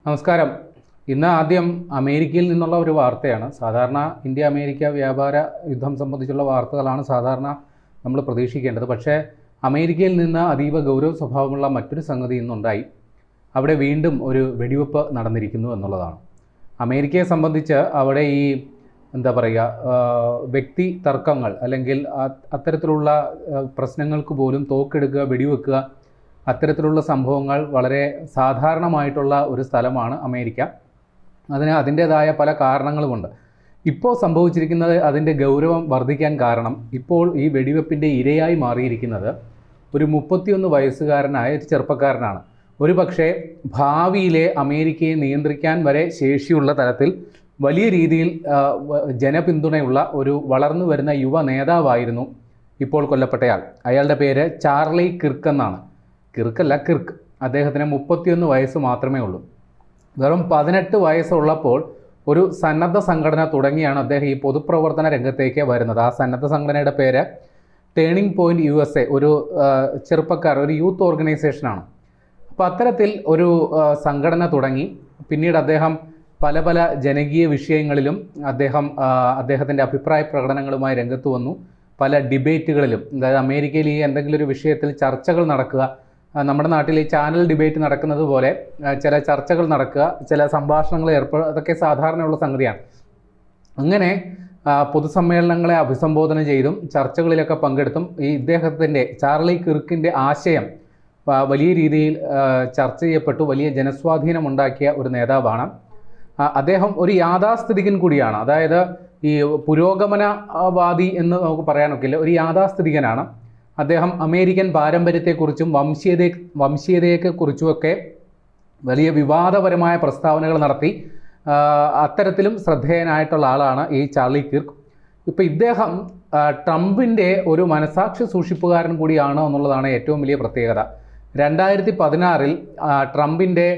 നമസ്കാരം. ഇന്ന് ആദ്യം അമേരിക്കയിൽ നിന്നുള്ള ഒരു വാർത്തയാണ്. സാധാരണ ഇന്ത്യ അമേരിക്ക വ്യാപാര യുദ്ധം സംബന്ധിച്ചുള്ള വാർത്തകളാണ് സാധാരണ നമ്മൾ പ്രതീക്ഷിക്കേണ്ടത്. പക്ഷേ അമേരിക്കയിൽ നിന്ന് അതീവ ഗൗരവ സ്വഭാവമുള്ള മറ്റൊരു സംഗതി ഇന്നുണ്ടായി. അവിടെ വീണ്ടും ഒരു വെടിവെപ്പ് നടന്നിരിക്കുന്നു എന്നുള്ളതാണ്. അമേരിക്കയെ സംബന്ധിച്ച് അവിടെ ഈ വ്യക്തി തർക്കങ്ങൾ അല്ലെങ്കിൽ അത്തരത്തിലുള്ള പ്രശ്നങ്ങൾക്ക് പോലും തോക്കെടുക്കുക, വെടിവെക്കുക, അത്തരത്തിലുള്ള സംഭവങ്ങൾ വളരെ സാധാരണമായിട്ടുള്ള ഒരു സ്ഥലമാണ് അമേരിക്ക. അതിൻ്റേതായ പല കാരണങ്ങളുമുണ്ട്. ഇപ്പോൾ സംഭവിച്ചിരിക്കുന്നത് അതിൻ്റെ ഗൗരവം വർദ്ധിക്കാൻ കാരണം ഇപ്പോൾ ഈ വെടിവെപ്പിൻ്റെ ഇരയായി മാറിയിരിക്കുന്നത് ഒരു 31 വയസ്സുകാരനായ ഒരു ചെറുപ്പക്കാരനാണ്. ഒരു പക്ഷേ ഭാവിയിലെ അമേരിക്കയെ നിയന്ത്രിക്കാൻ വരെ ശേഷിയുള്ള തലത്തിൽ വലിയ രീതിയിൽ ജനപിന്തുണയുള്ള ഒരു വളർന്നു വരുന്ന യുവ നേതാവായിരുന്നു ഇപ്പോൾ കൊല്ലപ്പെട്ടയാൾ. അയാളുടെ പേര് ചാർലി കിർക്ക് എന്നാണ്. കിർക്ക്. അദ്ദേഹത്തിന് 31 വയസ്സ് മാത്രമേ ഉള്ളൂ. വെറും 18 വയസ്സുള്ളപ്പോൾ ഒരു സന്നദ്ധ സംഘടന തുടങ്ങിയാണ് അദ്ദേഹം ഈ പൊതുപ്രവർത്തന രംഗത്തേക്ക് വരുന്നത്. ആ സന്നദ്ധ സംഘടനയുടെ പേര് ടേണിംഗ് പോയിന്റ് USA, ഒരു ഒരു യൂത്ത് ഓർഗനൈസേഷനാണ്. അപ്പോൾ അത്തരത്തിൽ ഒരു സംഘടന തുടങ്ങി. പിന്നീട് അദ്ദേഹം പല പല ജനകീയ വിഷയങ്ങളിലും അദ്ദേഹത്തിൻ്റെ അഭിപ്രായ പ്രകടനങ്ങളുമായി രംഗത്ത് വന്നു. പല ഡിബേറ്റുകളിലും, അതായത് അമേരിക്കയിൽ ഈ എന്തെങ്കിലും ഒരു വിഷയത്തിൽ ചർച്ചകൾ നടക്കുക, നമ്മുടെ നാട്ടിൽ ഈ ചാനൽ ഡിബേറ്റ് നടക്കുന്നത് പോലെ ചില ചർച്ചകൾ നടക്കുക, ചില സംഭാഷണങ്ങൾ അതൊക്കെ സാധാരണയുള്ള സംഗതിയാണ്. അങ്ങനെ പൊതുസമ്മേളനങ്ങളെ അഭിസംബോധന ചെയ്തും ചർച്ചകളിലൊക്കെ പങ്കെടുത്തും ഈ ഇദ്ദേഹത്തിൻ്റെ ചാർലി കിർക്കിൻ്റെ ആശയം വലിയ രീതിയിൽ ചർച്ച ചെയ്യപ്പെട്ടു, വലിയ ജനസ്വാധീനം ഉണ്ടാക്കിയ ഒരു നേതാവാണ് അദ്ദേഹം. ഒരു യാഥാസ്ഥിതികൻ കൂടിയാണ്. അതായത് ഈ പുരോഗമനവാദി എന്ന് നമുക്ക് പറയാനൊക്കില്ല, ഒരു യാഥാസ്ഥിതികനാണ് അദ്ദേഹം. അമേരിക്കൻ പാരമ്പര്യത്തെക്കുറിച്ചും വംശീയതയെക്കുറിച്ചുമൊക്കെ വലിയ വിവാദപരമായ പ്രസ്താവനകൾ നടത്തി. അത്തരത്തിലും ശ്രദ്ധേയനായിട്ടുള്ള ആളാണ് ഈ ചാർലി കിർക്ക്. ഇപ്പോൾ ഇദ്ദേഹം ട്രംപിൻ്റെ ഒരു മനസാക്ഷി സൂക്ഷിപ്പുകാരൻ കൂടിയാണ് എന്നുള്ളതാണ് ഏറ്റവും വലിയ പ്രത്യേകത. 2016 ട്രംപിൻ്റെ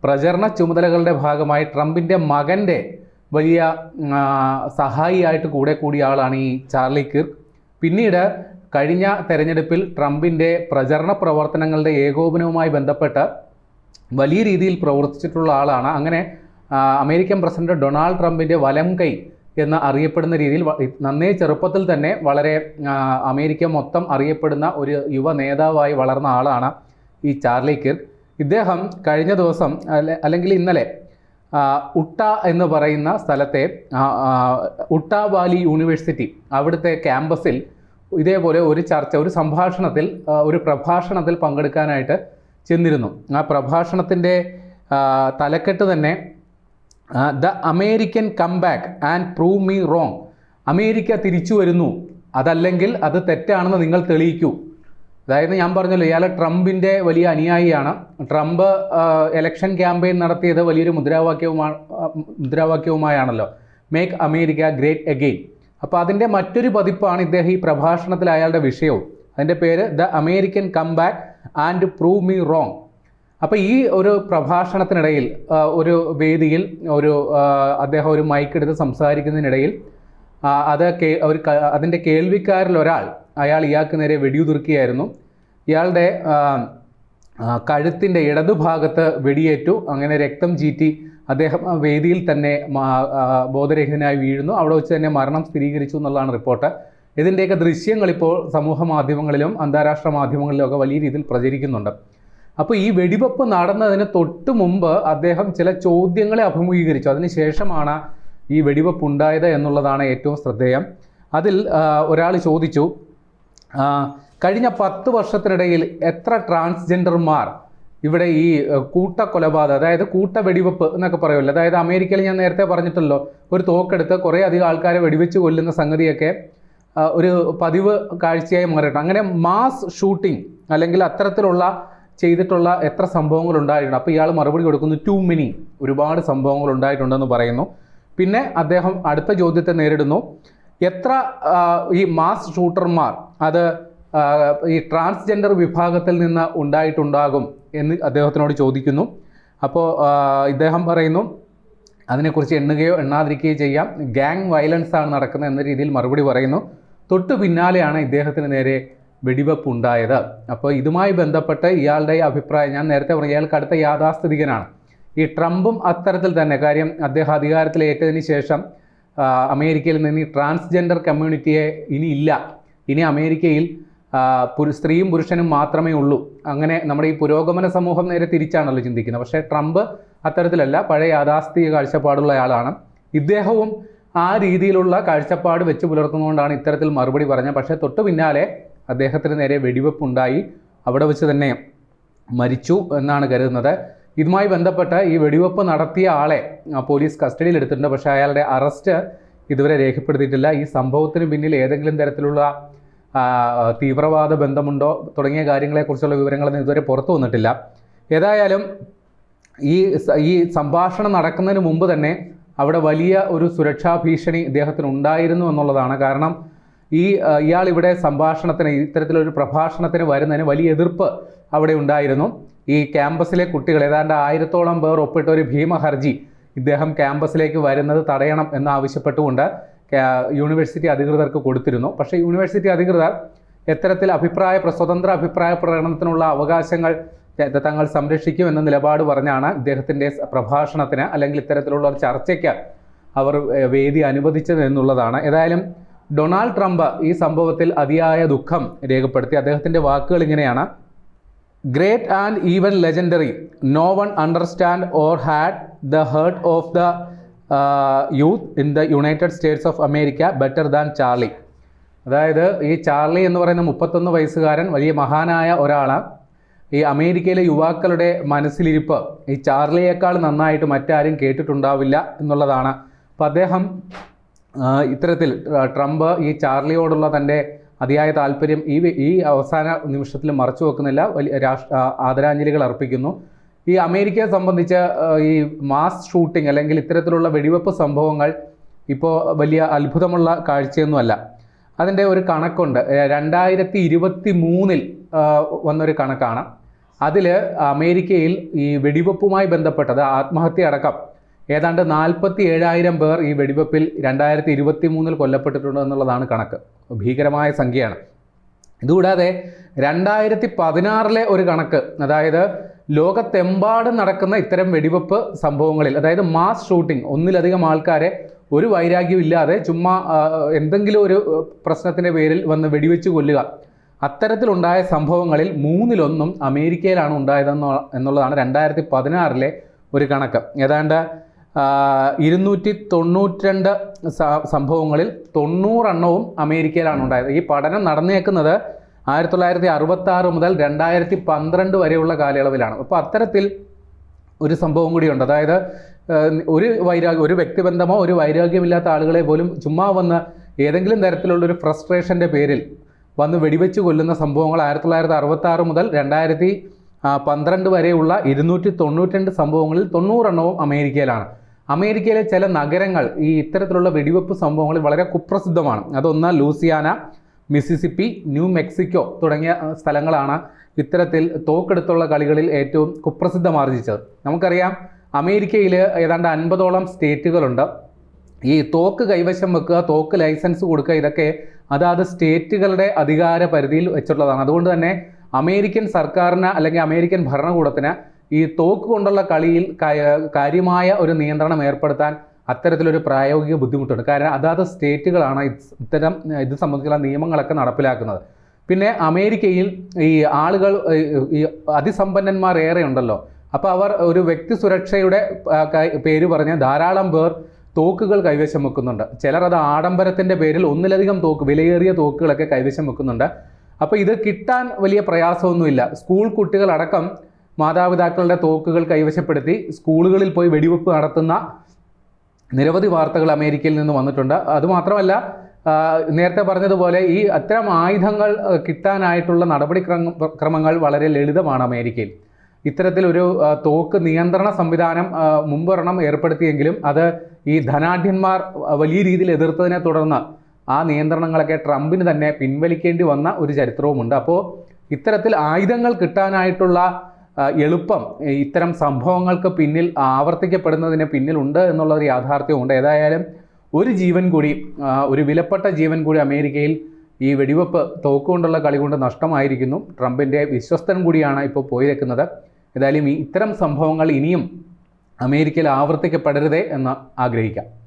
പ്രചരണ ചുമതലകളുടെ ഭാഗമായി ട്രംപിൻ്റെ മകൻ്റെ വലിയ സഹായിയായിട്ട് കൂടിയ ആളാണ് ഈ ചാർലി കിർക്ക്. പിന്നീട് കഴിഞ്ഞ തെരഞ്ഞെടുപ്പിൽ ട്രംപിൻ്റെ പ്രചരണ പ്രവർത്തനങ്ങളുടെ ഏകോപനവുമായി ബന്ധപ്പെട്ട് വലിയ രീതിയിൽ പ്രവർത്തിച്ചിട്ടുള്ള ആളാണ്. അങ്ങനെ അമേരിക്കൻ പ്രസിഡന്റ് ഡൊണാൾഡ് ട്രംപിൻ്റെ വലം കൈ എന്ന് അറിയപ്പെടുന്ന രീതിയിൽ നന്നേ ചെറുപ്പത്തിൽ തന്നെ വളരെ അമേരിക്ക മൊത്തം അറിയപ്പെടുന്ന ഒരു യുവ നേതാവായി വളർന്ന ആളാണ് ഈ ചാർലി കിർക്ക്. ഇദ്ദേഹം കഴിഞ്ഞ ദിവസം അല്ലെങ്കിൽ ഇന്നലെ ഉട്ട എന്ന് പറയുന്ന സ്ഥലത്തെ ഉട്ട വാലി യൂണിവേഴ്സിറ്റി അവിടുത്തെ ക്യാമ്പസിൽ ഇതേപോലെ ഒരു പ്രഭാഷണത്തിൽ പങ്കെടുക്കാനായിട്ട് ചെന്നിരുന്നു. ആ പ്രഭാഷണത്തിൻ്റെ തലക്കെട്ട് തന്നെ the American comeback and prove me wrong. America തിരിച്ചു വരുന്നു, അതല്ലെങ്കിൽ അത് തെറ്റാണെന്ന് നിങ്ങൾ തെളിയിക്കൂ. അതായത് ഞാൻ പറഞ്ഞല്ലോ, ഇയാൾ ട്രംപിൻ്റെ വലിയ അനുയായിയാണ്. ട്രംപ് ഇലക്ഷൻ ക്യാമ്പയിൻ നടത്തിയത് വലിയൊരു മുദ്രാവാക്യവുമായാണല്ലോ, മേക്ക് അമേരിക്ക ഗ്രേറ്റ് അഗെയിൻ. അപ്പോൾ അതിൻ്റെ മറ്റൊരു പതിപ്പാണ് ഇദ്ദേഹം ഈ പ്രഭാഷണത്തിൽ അയാളുടെ വിഷയവും. അതിൻ്റെ പേര് the American comeback and prove me wrong. അപ്പോൾ ഈ ഒരു പ്രഭാഷണത്തിനിടയിൽ ഒരു വേദിയിൽ അദ്ദേഹം ഒരു മൈക്ക് എടുത്ത് സംസാരിക്കുന്നതിനിടയിൽ അതിൻ്റെ കേൾവിക്കാരിൽ ഒരാൾ ഇയാൾക്ക് നേരെ വെടിയുതിർക്കുകയായിരുന്നു. ഇയാളുടെ കഴുത്തിൻ്റെ ഇടതുഭാഗത്ത് വെടിയേറ്റു. അങ്ങനെ രക്തം ചീറ്റി അദ്ദേഹം വേദിയിൽ തന്നെ ബോധരഹിതനായി വീഴുന്നു. അവിടെ വെച്ച് തന്നെ മരണം സ്ഥിരീകരിച്ചു എന്നുള്ളതാണ് റിപ്പോർട്ട്. ഇതിൻ്റെയൊക്കെ ദൃശ്യങ്ങൾ ഇപ്പോൾ സമൂഹ മാധ്യമങ്ങളിലും അന്താരാഷ്ട്ര മാധ്യമങ്ങളിലും ഒക്കെ വലിയ രീതിയിൽ പ്രചരിക്കുന്നുണ്ട്. അപ്പോൾ ഈ വെടിവെപ്പ് നടന്നതിന് തൊട്ട് മുമ്പ് അദ്ദേഹം ചില ചോദ്യങ്ങളെ അഭിമുഖീകരിച്ചു. അതിനുശേഷമാണ് ഈ വെടിവെപ്പ് ഉണ്ടായത് എന്നുള്ളതാണ് ഏറ്റവും ശ്രദ്ധേയം. അതിൽ ഒരാൾ ചോദിച്ചു, കഴിഞ്ഞ 10 വർഷത്തിനിടയിൽ എത്ര ട്രാൻസ്ജെൻഡർമാർ ഇവിടെ ഈ കൂട്ടക്കൊലപാതകം, അതായത് കൂട്ട വെടിവെപ്പ് എന്നൊക്കെ പറയുമല്ലോ, അതായത് അമേരിക്കയിൽ ഞാൻ നേരത്തെ പറഞ്ഞിട്ടല്ലോ, ഒരു തോക്കെടുത്ത് കുറേ അധികം ആൾക്കാരെ വെടിവെച്ച് കൊല്ലുന്ന സംഗതിയൊക്കെ ഒരു പതിവ് കാഴ്ചയായി മാറിയിട്ടുണ്ട്. അങ്ങനെ മാസ് ഷൂട്ടിംഗ് അല്ലെങ്കിൽ അത്തരത്തിലുള്ള ചെയ്തിട്ടുള്ള എത്ര സംഭവങ്ങൾ ഉണ്ടായിട്ടുണ്ട്? അപ്പോൾ ഇയാൾ മറുപടി കൊടുക്കുന്നു, ടു മെനി, ഒരുപാട് സംഭവങ്ങൾ ഉണ്ടായിട്ടുണ്ടെന്ന് പറയുന്നു. പിന്നെ അദ്ദേഹം അടുത്ത ചോദ്യത്തെ നേരിടുന്നു, എത്ര ഈ മാസ് ഷൂട്ടർമാർ അത് ഈ ട്രാൻസ്ജെൻഡർ വിഭാഗത്തിൽ നിന്ന് ഉണ്ടായിട്ടുണ്ടാകും എന്ന് അദ്ദേഹത്തിനോട് ചോദിക്കുന്നു. അപ്പോൾ ഇദ്ദേഹം പറയുന്നു, അതിനെക്കുറിച്ച് എണ്ണുകയോ എണ്ണാതിരിക്കുകയോ ചെയ്യാം, ഗാങ് വയലൻസ് ആണ് നടക്കുന്നത് എന്ന രീതിയിൽ മറുപടി പറയുന്നു. തൊട്ടു പിന്നാലെയാണ് ഇദ്ദേഹത്തിന് നേരെ വെടിവെപ്പ് ഉണ്ടായത്. അപ്പോൾ ഇതുമായി ബന്ധപ്പെട്ട് ഇയാളുടെ അഭിപ്രായം ഞാൻ നേരത്തെ പറഞ്ഞു, ഇയാൾക്ക് അടുത്ത യാഥാസ്ഥിതികനാണ്. ഈ ട്രംപും അത്തരത്തിൽ തന്നെ. കാര്യം അദ്ദേഹം അധികാരത്തിലേറ്റതിന് ശേഷം അമേരിക്കയിൽ നിന്ന് ഈ ട്രാൻസ്ജെൻഡർ കമ്മ്യൂണിറ്റിയെ ഇനിയില്ല, ഇനി അമേരിക്കയിൽ സ്ത്രീയും പുരുഷനും മാത്രമേ ഉള്ളൂ. അങ്ങനെ നമ്മുടെ ഈ പുരോഗമന സമൂഹം നേരെ തിരിച്ചാണല്ലോ ചിന്തിക്കുന്നത്. പക്ഷേ ട്രംപ് അത്തരത്തിലല്ല, പഴയ യാഥാസ്ഥിക കാഴ്ചപ്പാടുള്ള ആളാണ്. ഇദ്ദേഹവും ആ രീതിയിലുള്ള കാഴ്ചപ്പാട് വെച്ച് പുലർത്തുന്നതുകൊണ്ടാണ് ഇത്തരത്തിൽ മറുപടി പറഞ്ഞത്. പക്ഷേ തൊട്ടു പിന്നാലെ അദ്ദേഹത്തിന് നേരെ വെടിവെപ്പുണ്ടായി, അവിടെ വെച്ച് തന്നെ മരിച്ചു എന്നാണ് കരുതുന്നത്. ഇതുമായി ബന്ധപ്പെട്ട് ഈ വെടിവെപ്പ് നടത്തിയ ആളെ പോലീസ് കസ്റ്റഡിയിൽ എടുത്തിട്ടുണ്ട്. പക്ഷേ അയാളുടെ അറസ്റ്റ് ഇതുവരെ രേഖപ്പെടുത്തിയിട്ടില്ല. ഈ സംഭവത്തിന് പിന്നിൽ ഏതെങ്കിലും തരത്തിലുള്ള തീവ്രവാദ ബന്ധമുണ്ടോ തുടങ്ങിയ കാര്യങ്ങളെക്കുറിച്ചുള്ള വിവരങ്ങളൊന്നും ഇതുവരെ പുറത്തു വന്നിട്ടില്ല. ഏതായാലും ഈ സംഭാഷണം നടക്കുന്നതിന് മുമ്പ് തന്നെ അവിടെ വലിയ ഒരു സുരക്ഷാ ഭീഷണി ഇദ്ദേഹത്തിന് ഉണ്ടായിരുന്നു എന്നുള്ളതാണ്. കാരണം ഇയാൾ ഇവിടെ സംഭാഷണത്തിന്, ഇത്തരത്തിലൊരു പ്രഭാഷണത്തിന് വരുന്നതിന് വലിയ എതിർപ്പ് അവിടെ ഉണ്ടായിരുന്നു. ഈ ക്യാമ്പസിലെ കുട്ടികൾ, ഏതാണ്ട് 1000-ഓളം പേർ ഒപ്പിട്ട ഒരു ഭീമ ഹർജി ഇദ്ദേഹം ക്യാമ്പസിലേക്ക് വരുന്നത് തടയണം എന്നാവശ്യപ്പെട്ടുകൊണ്ട് യൂണിവേഴ്സിറ്റി അധികൃതർക്ക് കൊടുത്തിരുന്നു. പക്ഷേ യൂണിവേഴ്സിറ്റി അധികൃതർ എത്തരത്തിൽ സ്വതന്ത്ര അഭിപ്രായ പ്രകടനത്തിനുള്ള അവകാശങ്ങൾ തങ്ങൾ സംരക്ഷിക്കും എന്ന നിലപാട് പറഞ്ഞാണ് ഇദ്ദേഹത്തിൻ്റെ പ്രഭാഷണത്തിന് അല്ലെങ്കിൽ ഇത്തരത്തിലുള്ള ഒരു ചർച്ചയ്ക്ക് അവർ വേദി അനുവദിച്ചത് എന്നുള്ളതാണ്. ഏതായാലും ഡൊണാൾഡ് ട്രംപ് ഈ സംഭവത്തിൽ അതിയായ ദുഃഖം രേഖപ്പെടുത്തി. അദ്ദേഹത്തിൻ്റെ വാക്കുകൾ ഇങ്ങനെയാണ്: great and even legendary, no one understand or had the heart of the youth in the United States of America better than Charlie. അതായത് ഈ ചാർലി എന്ന് പറയുന്ന 31 വയസ്സുകാരൻ വലിയ മഹാനായ ഒരാളാണ്. ഈ അമേരിക്കയിലെ യുവാക്കളുടെ മനസ്സിലിരിപ്പ് ഈ ചാർലിയേക്കാൾ നന്നായിട്ട് മറ്റാരും കേട്ടിട്ടുണ്ടാവില്ല എന്നുള്ളതാണ്. അപ്പം അദ്ദേഹം ഇത്തരത്തിൽ ട്രംപ് ഈ ചാർലിയോടുള്ള തൻ്റെ അതിയായ താല്പര്യം ഈ അവസാന നിമിഷത്തിൽ മറച്ചു വെക്കുന്നില്ല, വലിയ ആദരാഞ്ജലികൾ അർപ്പിക്കുന്നു. ഈ അമേരിക്കയെ സംബന്ധിച്ച് ഈ മാസ് ഷൂട്ടിംഗ് അല്ലെങ്കിൽ ഇത്തരത്തിലുള്ള വെടിവെപ്പ് സംഭവങ്ങൾ ഇപ്പോൾ വലിയ അത്ഭുതമുള്ള കാഴ്ചയൊന്നുമല്ല. അതിൻ്റെ ഒരു കണക്കുണ്ട്. 2023 വന്നൊരു കണക്കാണ്. അതിൽ അമേരിക്കയിൽ ഈ വെടിവെപ്പുമായി ബന്ധപ്പെട്ടത് ആത്മഹത്യ അടക്കം ഏതാണ്ട് 47,000 പേർ ഈ വെടിവെപ്പിൽ 2023 കൊല്ലപ്പെട്ടിട്ടുണ്ട് എന്നുള്ളതാണ് കണക്ക്. ഭീകരമായ സംഖ്യയാണ്. ഇതുകൂടാതെ 2016 ഒരു കണക്ക്, അതായത് ലോകത്തെമ്പാടും നടക്കുന്ന ഇത്തരം വെടിവെപ്പ് സംഭവങ്ങളിൽ, അതായത് മാസ് ഷൂട്ടിംഗ്, ഒന്നിലധികം ആൾക്കാരെ ഒരു വൈരാഗ്യമില്ലാതെ ചുമ്മാ എന്തെങ്കിലും ഒരു പ്രശ്നത്തിൻ്റെ പേരിൽ വന്ന് വെടിവെച്ച് കൊല്ലുക, അത്തരത്തിലുണ്ടായ സംഭവങ്ങളിൽ 1/3 അമേരിക്കയിലാണ് എന്നുള്ളതാണ് 2016 ഒരു കണക്ക്. ഏതാണ്ട് 292 സംഭവങ്ങളിൽ 90 അമേരിക്കയിലാണ് ഉണ്ടായത്. ഈ പഠനം നടന്നേക്കുന്നത് 1966 മുതൽ 2012 വരെയുള്ള കാലയളവിലാണ്. അപ്പോൾ അത്തരത്തിൽ ഒരു സംഭവം കൂടിയുണ്ട്. അതായത് ഒരു വ്യക്തിബന്ധമോ ഒരു വൈരാഗ്യമില്ലാത്ത ആളുകളെ പോലും ചുമ്മാ വന്ന് ഏതെങ്കിലും തരത്തിലുള്ളൊരു ഫ്രസ്ട്രേഷൻ്റെ പേരിൽ വന്ന് വെടിവെച്ച് കൊല്ലുന്ന സംഭവങ്ങൾ 1966 മുതൽ 2012 വരെയുള്ള 292 സംഭവങ്ങളിൽ 90 അമേരിക്കയിലാണ്. അമേരിക്കയിലെ ചില നഗരങ്ങൾ ഈ ഇത്തരത്തിലുള്ള വെടിവെപ്പ് സംഭവങ്ങളിൽ വളരെ കുപ്രസിദ്ധമാണ്. അതൊന്ന് ലൂസിയാന, മിസിസിപ്പി, ന്യൂ മെക്സിക്കോ തുടങ്ങിയ സ്ഥലങ്ങളാണ് ഇത്തരത്തിൽ തോക്കെടുത്തുള്ള കളികളിൽ ഏറ്റവും കുപ്രസിദ്ധമാർജിച്ചത്. നമുക്കറിയാം അമേരിക്കയിൽ ഏതാണ്ട് 50ഓളം സ്റ്റേറ്റുകളുണ്ട്. ഈ തോക്ക് കൈവശം വെക്കുക, തോക്ക് ലൈസൻസ് കൊടുക്കുക, ഇതൊക്കെ അതാത് സ്റ്റേറ്റുകളുടെ അധികാര പരിധിയിൽ വെച്ചിട്ടുള്ളതാണ്. അതുകൊണ്ട് തന്നെ അമേരിക്കൻ സർക്കാരിന് അല്ലെങ്കിൽ അമേരിക്കൻ ഭരണകൂടത്തിന് ഈ തോക്ക് കൊണ്ടുള്ള കളിയിൽ കാര്യമായ ഒരു നിയന്ത്രണം ഏർപ്പെടുത്താൻ അത്തരത്തിലൊരു പ്രായോഗിക ബുദ്ധിമുട്ടുണ്ട്. കാരണം അതാത് സ്റ്റേറ്റുകളാണ് ഇത് സംബന്ധിച്ചുള്ള നിയമങ്ങളൊക്കെ നടപ്പിലാക്കുന്നത്. പിന്നെ അമേരിക്കയിൽ ഈ ആളുകൾ ഈ അതിസമ്പന്നന്മാർ ഏറെ ഉണ്ടല്ലോ. അപ്പോൾ അവർ ഒരു വ്യക്തി സുരക്ഷയുടെ പേര് പറഞ്ഞ് ധാരാളം പേർ തോക്കുകൾ കൈവശം വെക്കുന്നുണ്ട്. ചിലർ അത് ആഡംബരത്തിൻ്റെ പേരിൽ ഒന്നിലധികം വിലയേറിയ തോക്കുകളൊക്കെ കൈവശം വെക്കുന്നുണ്ട്. അപ്പോൾ ഇത് കിട്ടാൻ വലിയ പ്രയാസമൊന്നുമില്ല. സ്കൂൾ കുട്ടികളടക്കം മാതാപിതാക്കളുടെ തോക്കുകൾ കൈവശപ്പെടുത്തി സ്കൂളുകളിൽ പോയി വെടിവെപ്പ് നടത്തുന്ന നിരവധി വാർത്തകൾ അമേരിക്കയിൽ നിന്ന് വന്നിട്ടുണ്ട്. അതുമാത്രമല്ല, നേരത്തെ പറഞ്ഞതുപോലെ ഈ അത്തരം ആയുധങ്ങൾ കിട്ടാനായിട്ടുള്ള നടപടിക്രമങ്ങൾ വളരെ ലളിതമാണ് അമേരിക്കയിൽ. ഇത്തരത്തിലൊരു തോക്ക് നിയന്ത്രണ സംവിധാനം മുമ്പൊരെണ്ണം ഏർപ്പെടുത്തിയെങ്കിലും അത് ഈ ധനാഢ്യന്മാർ വലിയ രീതിയിൽ എതിർത്തതിനെ തുടർന്ന് ആ നിയന്ത്രണങ്ങളൊക്കെ ട്രംപിന് തന്നെ പിൻവലിക്കേണ്ടി വന്ന ഒരു ചരിത്രവുമുണ്ട്. അപ്പോൾ ഇത്തരത്തിൽ ആയുധങ്ങൾ കിട്ടാനായിട്ടുള്ള എളുപ്പം ഇത്തരം സംഭവങ്ങൾക്ക് പിന്നിൽ ആവർത്തിക്കപ്പെടുന്നതിന് പിന്നിലുണ്ട് എന്നുള്ളൊരു യാഥാർത്ഥ്യമുണ്ട്. ഏതായാലും ഒരു ജീവൻ കൂടി, ഒരു വിലപ്പെട്ട ജീവൻ കൂടി അമേരിക്കയിൽ ഈ വെടിവെപ്പ് തോക്കുകൊണ്ടുള്ള കളി കൊണ്ട് നഷ്ടമായിരിക്കുന്നു. ട്രംപിൻ്റെ വിശ്വസ്തൻ കൂടിയാണ് ഇപ്പോൾ പോയിരിക്കുന്നത്. ഏതായാലും ഇത്തരം സംഭവങ്ങൾ ഇനിയും അമേരിക്കയിൽ ആവർത്തിക്കപ്പെടരുതേ എന്ന് ആഗ്രഹിക്കാം.